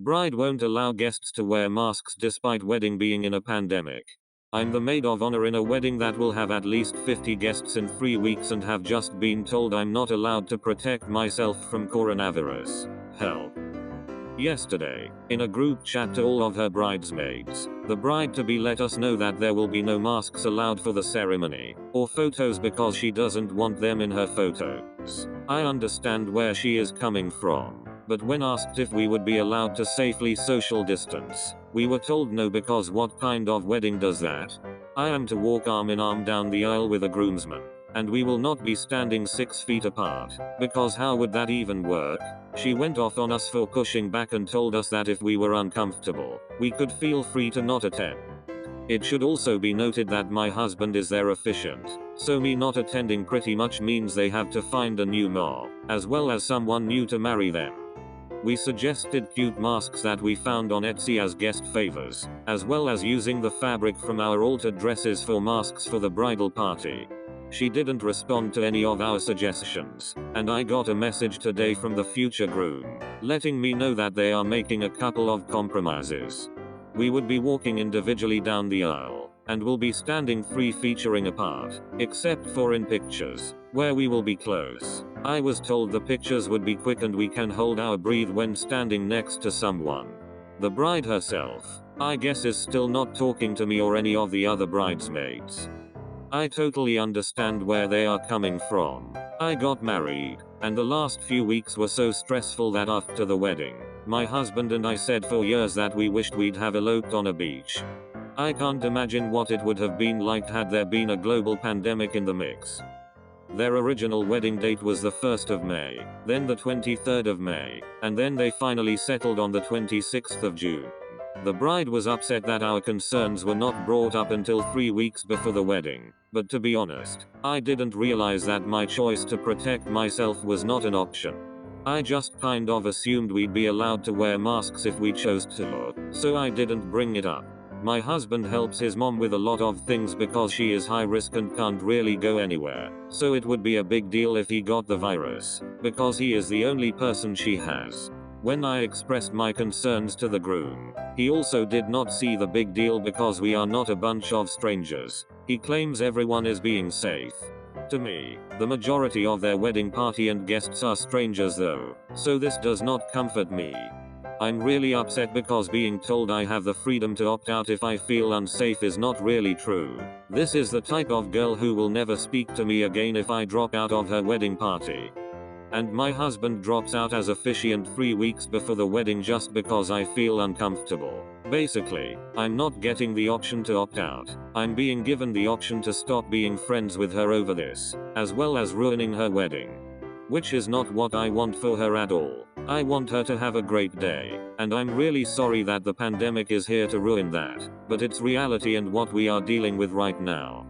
Bride won't allow guests to wear masks despite wedding being in a pandemic. I'm the maid of honor in a wedding that will have at least 50 guests in 3 weeks and have just been told I'm not allowed to protect myself from coronavirus. Help. Yesterday, in a group chat to all of her bridesmaids, the bride-to-be let us know that there will be no masks allowed for the ceremony, or photos because she doesn't want them in her photos. I understand where she is coming from, but when asked if we would be allowed to safely social distance, we were told no because what kind of wedding does that? I am to walk arm in arm down the aisle with a groomsman, and we will not be standing 6 feet apart, because how would that even work? She went off on us for pushing back and told us that if we were uncomfortable, we could feel free to not attend. It should also be noted that my husband is their officiant, so me not attending pretty much means they have to find a new ma, as well as someone new to marry them. We suggested cute masks that we found on Etsy as guest favors, as well as using the fabric from our altered dresses for masks for the bridal party. She didn't respond to any of our suggestions, and I got a message today from the future groom, letting me know that they are making a couple of compromises. We would be walking individually down the aisle, and will be standing 3 featuring apart, except for in pictures, where we will be close. I was told the pictures would be quick and we can hold our breath when standing next to someone. The bride herself, I guess, is still not talking to me or any of the other bridesmaids. I totally understand where they are coming from. I got married, and the last few weeks were so stressful that after the wedding, my husband and I said for years that we wished we'd have eloped on a beach. I can't imagine what it would have been like had there been a global pandemic in the mix. Their original wedding date was the 1st of May, then the 23rd of May, and then they finally settled on the 26th of June. The bride was upset that our concerns were not brought up until 3 weeks before the wedding, but to be honest, I didn't realize that my choice to protect myself was not an option. I just kind of assumed we'd be allowed to wear masks if we chose to, so I didn't bring it up. My husband helps his mom with a lot of things because she is high risk and can't really go anywhere, so it would be a big deal if he got the virus, because he is the only person she has. When I expressed my concerns to the groom, he also did not see the big deal because we are not a bunch of strangers. He claims everyone is being safe. To me, the majority of their wedding party and guests are strangers though, so this does not comfort me. I'm really upset because being told I have the freedom to opt out if I feel unsafe is not really true. This is the type of girl who will never speak to me again if I drop out of her wedding party. And my husband drops out as officiant 3 weeks before the wedding just because I feel uncomfortable. Basically, I'm not getting the option to opt out. I'm being given the option to stop being friends with her over this, as well as ruining her wedding. Which is not what I want for her at all. I want her to have a great day, and I'm really sorry that the pandemic is here to ruin that, but it's reality and what we are dealing with right now.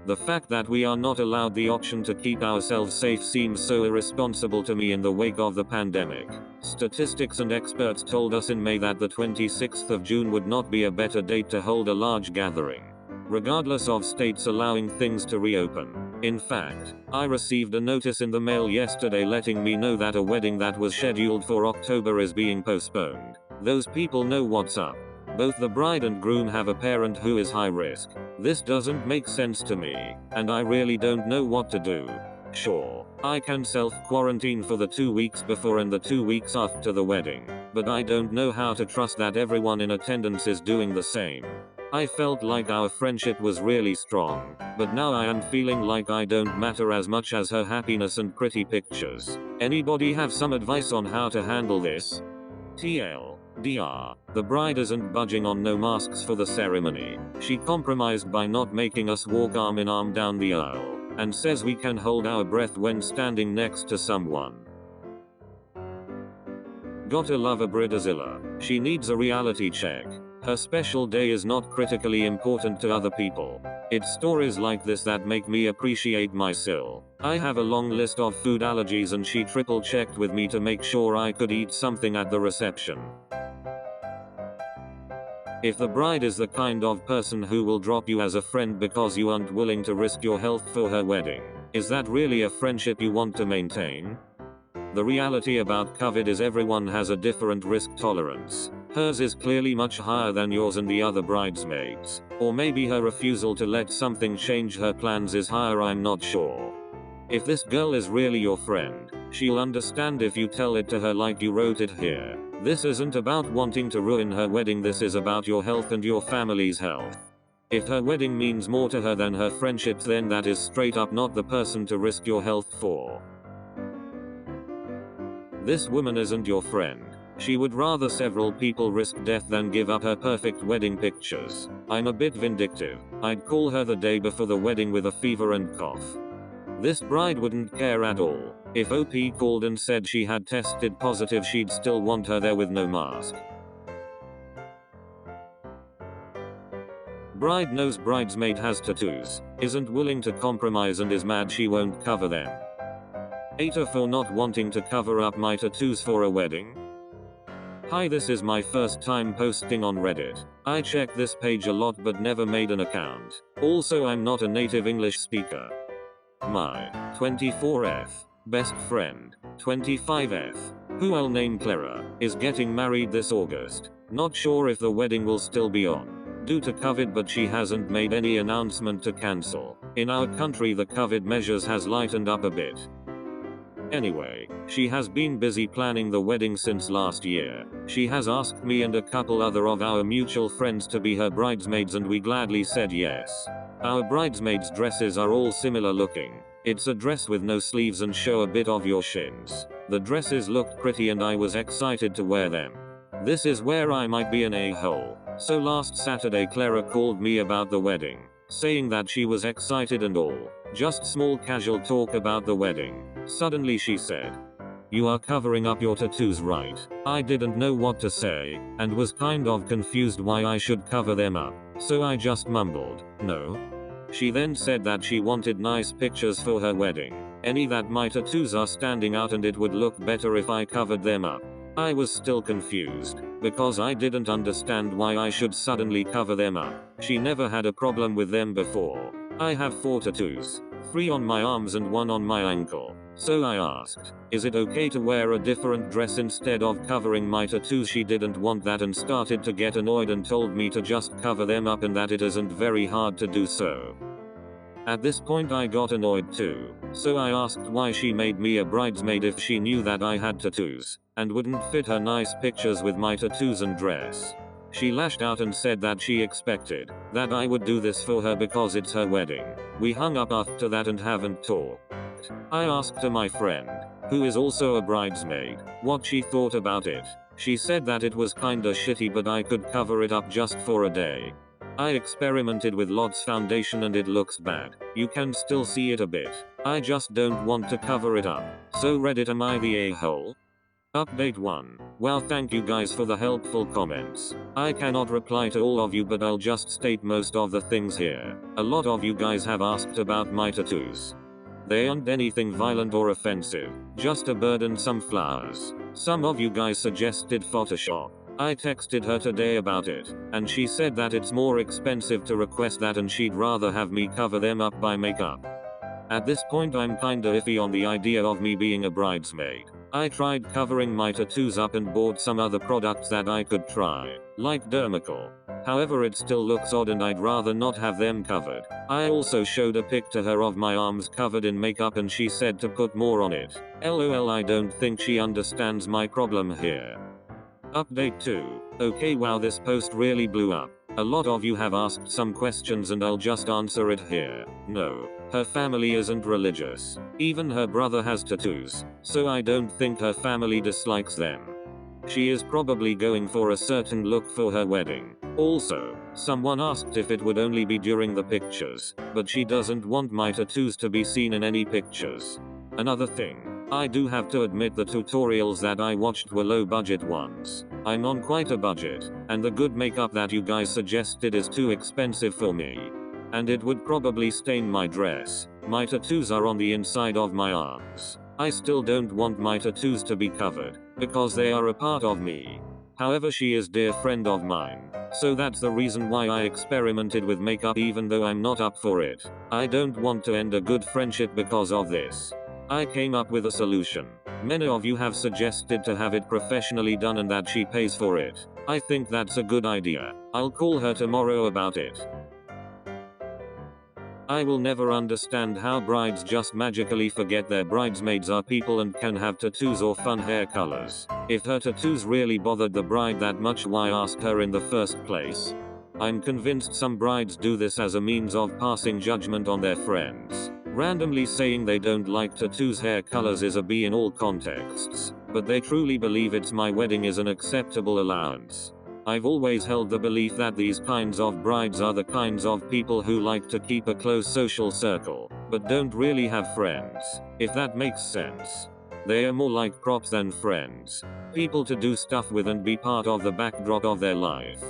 The fact that we are not allowed the option to keep ourselves safe seems so irresponsible to me in the wake of the pandemic. Statistics and experts told us in May that the 26th of June would not be a better date to hold a large gathering, regardless of states allowing things to reopen. In fact, I received a notice in the mail yesterday letting me know that a wedding that was scheduled for October is being postponed. Those people know what's up. Both the bride and groom have a parent who is high risk. This doesn't make sense to me, and I really don't know what to do. Sure, I can self-quarantine for the 2 weeks before and the 2 weeks after the wedding, but I don't know how to trust that everyone in attendance is doing the same. I felt like our friendship was really strong, but now I am feeling like I don't matter as much as her happiness and pretty pictures. Anybody have some advice on how to handle this? TLDR, the bride isn't budging on no masks for the ceremony. She compromised by not making us walk arm in arm down the aisle, and says we can hold our breath when standing next to someone. Gotta love a Bridezilla. She needs a reality check. Her special day is not critically important to other people. It's stories like this that make me appreciate myself. I have a long list of food allergies and she triple checked with me to make sure I could eat something at the reception. If the bride is the kind of person who will drop you as a friend because you aren't willing to risk your health for her wedding, is that really a friendship you want to maintain? The reality about COVID is everyone has a different risk tolerance. Hers is clearly much higher than yours and the other bridesmaids. Or maybe her refusal to let something change her plans is higher, I'm not sure. If this girl is really your friend, she'll understand if you tell it to her like you wrote it here. This isn't about wanting to ruin her wedding, this is about your health and your family's health. If her wedding means more to her than her friendships, then that is straight up not the person to risk your health for. This woman isn't your friend. She would rather several people risk death than give up her perfect wedding pictures. I'm a bit vindictive. I'd call her the day before the wedding with a fever and cough. This bride wouldn't care at all. If OP called and said she had tested positive, she'd still want her there with no mask. Bride knows bridesmaid has tattoos, isn't willing to compromise and is mad she won't cover them. Hater for not wanting to cover up my tattoos for a wedding? Hi, this is my first time posting on Reddit. I check this page a lot but never made an account. Also, I'm not a native English speaker. My 24F best friend, 25F, who I'll name Clara, is getting married this August. Not sure if the wedding will still be on due to COVID, but she hasn't made any announcement to cancel. In our country the COVID measures has lightened up a bit. Anyway, she has been busy planning the wedding since last year. She has asked me and a couple other of our mutual friends to be her bridesmaids and we gladly said yes. Our bridesmaids' dresses are all similar looking. It's a dress with no sleeves and show a bit of your shins. The dresses looked pretty and I was excited to wear them. This is where I might be an a-hole. So last Saturday Clara called me about the wedding, saying that she was excited and all. Just small casual talk about the wedding. Suddenly she said, "You are covering up your tattoos, right?" I didn't know what to say, and was kind of confused why I should cover them up, so I just mumbled, "No." She then said that she wanted nice pictures for her wedding. Any that my tattoos are standing out and it would look better if I covered them up. I was still confused, because I didn't understand why I should suddenly cover them up. She never had a problem with them before. I have 4 tattoos, 3 on my arms and 1 on my ankle. So I asked, is it okay to wear a different dress instead of covering my tattoos? She didn't want that and started to get annoyed and told me to just cover them up and that it isn't very hard to do so. At this point I got annoyed too, so I asked why she made me a bridesmaid if she knew that I had tattoos, and wouldn't fit her nice pictures with my tattoos and dress. She lashed out and said that she expected that I would do this for her because it's her wedding. We hung up after that and haven't talked. I asked my friend, who is also a bridesmaid, what she thought about it. She said that it was kinda shitty but I could cover it up just for a day. I experimented with Lot's foundation and it looks bad. You can still see it a bit. I just don't want to cover it up. So Reddit, am I the a-hole? Update 1. Wow, thank you guys for the helpful comments. I cannot reply to all of you but I'll just state most of the things here. A lot of you guys have asked about my tattoos. They aren't anything violent or offensive, just a bird and some flowers. Some of you guys suggested Photoshop. I texted her today about it, and she said that it's more expensive to request that and she'd rather have me cover them up by makeup. At this point I'm kinda iffy on the idea of me being a bridesmaid. I tried covering my tattoos up and bought some other products that I could try, like Dermacol. However, it still looks odd and I'd rather not have them covered. I also showed a pic to her of my arms covered in makeup and she said to put more on it. LOL, I don't think she understands my problem here. Update 2. Okay, wow, this post really blew up. A lot of you have asked some questions and I'll just answer it here. No, her family isn't religious. Even her brother has tattoos, so I don't think her family dislikes them. She is probably going for a certain look for her wedding. Also, someone asked if it would only be during the pictures, but she doesn't want my tattoos to be seen in any pictures. Another thing, I do have to admit the tutorials that I watched were low budget ones. I'm on quite a budget, and the good makeup that you guys suggested is too expensive for me. And it would probably stain my dress. My tattoos are on the inside of my arms. I still don't want my tattoos to be covered, because they are a part of me. However, she is a dear friend of mine, so that's the reason why I experimented with makeup even though I'm not up for it. I don't want to end a good friendship because of this. I came up with a solution. Many of you have suggested to have it professionally done and that she pays for it. I think that's a good idea. I'll call her tomorrow about it. I will never understand how brides just magically forget their bridesmaids are people and can have tattoos or fun hair colors. If her tattoos really bothered the bride that much, why ask her in the first place? I'm convinced some brides do this as a means of passing judgment on their friends. Randomly saying they don't like tattoos, hair colors is a B in all contexts, but they truly believe it's my wedding is an acceptable allowance. I've always held the belief that these kinds of brides are the kinds of people who like to keep a close social circle, but don't really have friends, if that makes sense. They are more like props than friends. People to do stuff with and be part of the backdrop of their life.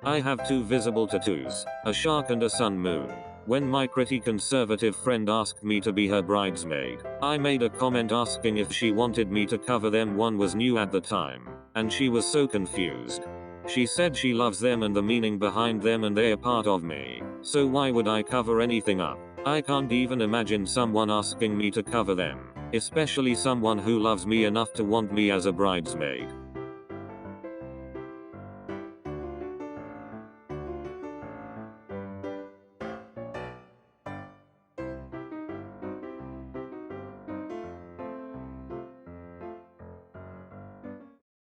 I have 2 visible tattoos, a shark and a sun moon. When my pretty conservative friend asked me to be her bridesmaid, I made a comment asking if she wanted me to cover them. One was new at the time, and she was so confused. She said she loves them and the meaning behind them and they're part of me, so why would I cover anything up? I can't even imagine someone asking me to cover them, especially someone who loves me enough to want me as a bridesmaid.